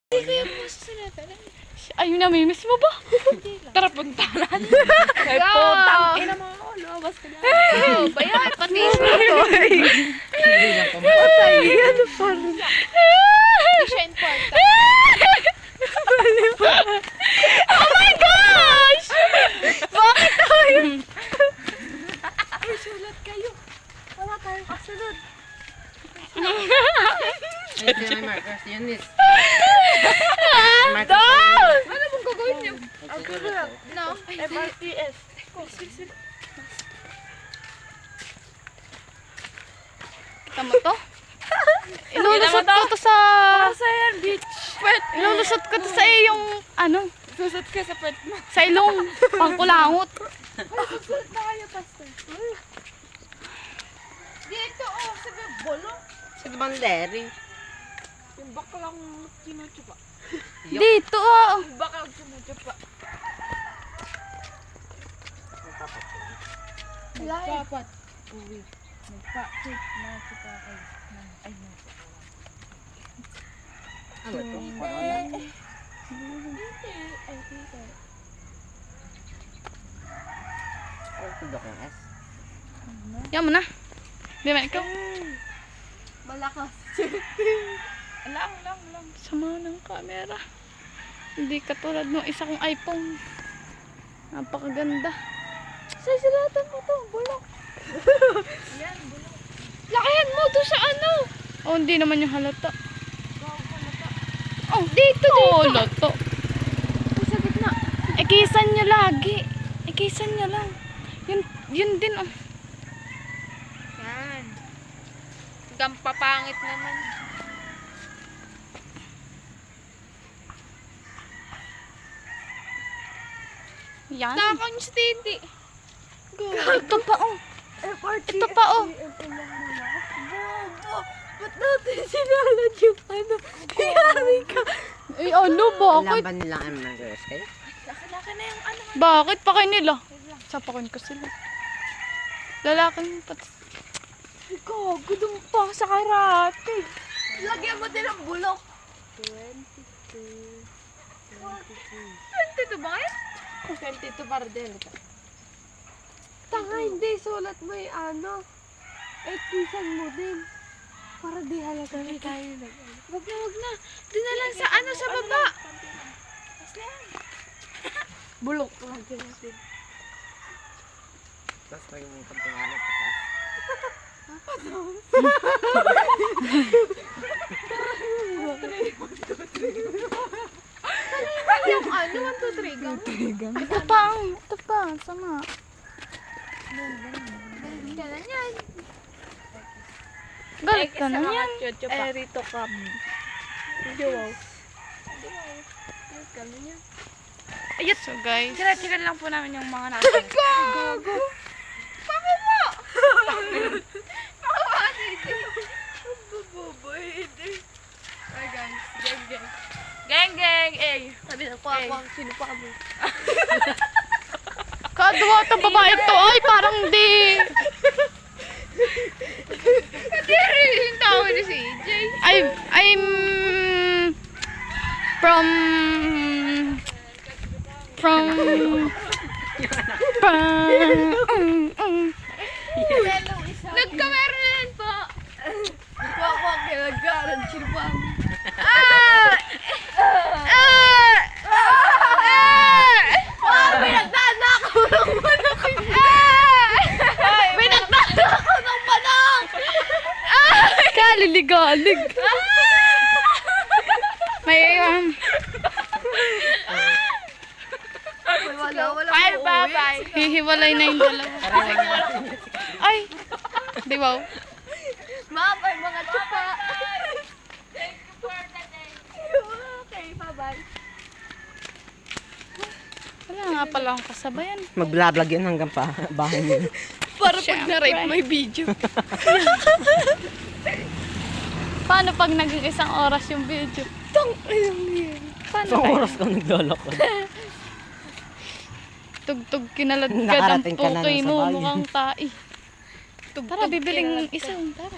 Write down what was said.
Hindi ko yung puso sa natin. Ayun na, miss mo ba? Tara, puntahan. Ay, putang ina mo. Lumabas ka na. Oo, bayan, pati siya. Patay, ano pa rin? Hindi siya important. Oh my gosh! Bakit tayo? Ay, sulat kayo. Wala tayong kasunod. Ay, may markers yun, miss. Ano mong gagawin niyo? Ang kagulat. No? MRTS. Kita mo to? Ilulusot ko to sa... Sayan Beach. Ilulusot ko to sa iyong... Ano? Susot ka sa pet mo. Sa ilong. Pangkulangot. Sulat na kayo, pastor. Dito, oh, sabi, bolo. Sa banderi. Yung baklang kinuchupa. Dito ah. Yung baklang kinuchupa. Dapat. Uwi. Nagpa-check na kita kay... Ay, no. Ano ito? Ay, dito. Ano ito yung S? Yan mo na. Di ba ikaw? Malakas. Lang. Sama ng camera. Hindi katulad ng isa kong iPhone. Napakaganda. Sasilatan mo to. Bulok. Yan, bulok. Lakayan mo to sa ano. Oh, hindi naman yung halata. Gawa ko na pa. Oh, dito. Oh, halata. Ay, sa gitna. Ikisan nyo lagi. Ikisan nyo lang. Yun din oh. Yan. Gampapangit naman. Yan. Takaw niyo sa tindi. Ito pa oh. Ito pa oh. Bobo! Ba't natin sinalad yung ano? Yari ka! Eh ano, bakit? Laban nilang ang markers kayo? Laki-laki na yung ano. Bakit pa kayo nila? Sapakin ko sila. Lalaki mo pati. Gago, dun pa sa karate. Lagyan mo din ang bulok. 22 ba kayo? 22 para din. Tanga, hindi. Sulat mo yung ano. Kisan mo din. Para di halata na tayo nag Wag na. Di na lang sa ano, sa baba. Bulok. Lagyan natin. Tapos tayo mong pantungalan patas. Yung ano, 1, 2, 3 gang. Ito pa. Sama. Kailan yan? Galit ka na yan. Rito ka. Wow. Kailan yan? Ayun. So guys. Tira-tira lang po namin yung mga nasa. Gago! Bakit mo? Ako hindi. Ang bababaid eh. Ay guys, geng. Geng, eh. Sabi na ko ako ang sinupa mo. Kadwa itong babae to. Ay, parang di. Hindi rin yung tao ni si EJ. I'm from Nagkamera na yan po. Ako ang kinagaran, sinupa mo. Pinagdana ako ng manok. Pinagdana ako ng manok. kaliligalig. May Wala bye. Hihiwalay na yung dalawa. Ay. Di ba? Mabay mga tupa. Thank you for the day. Okay, bye-bye. Wala nga pala akong kasabayan. Mag-vlog yun hanggang pa bahay niyo. Para pag na-rape may video. Paano pag naging 1 oras yung video? Paano Isang tayo? oras ka naglalakad. Tugtog kinaladkad ang Nakarating ka na pukay ng mo sabay. mukhang tai. Tara, bibiling isang. Tara.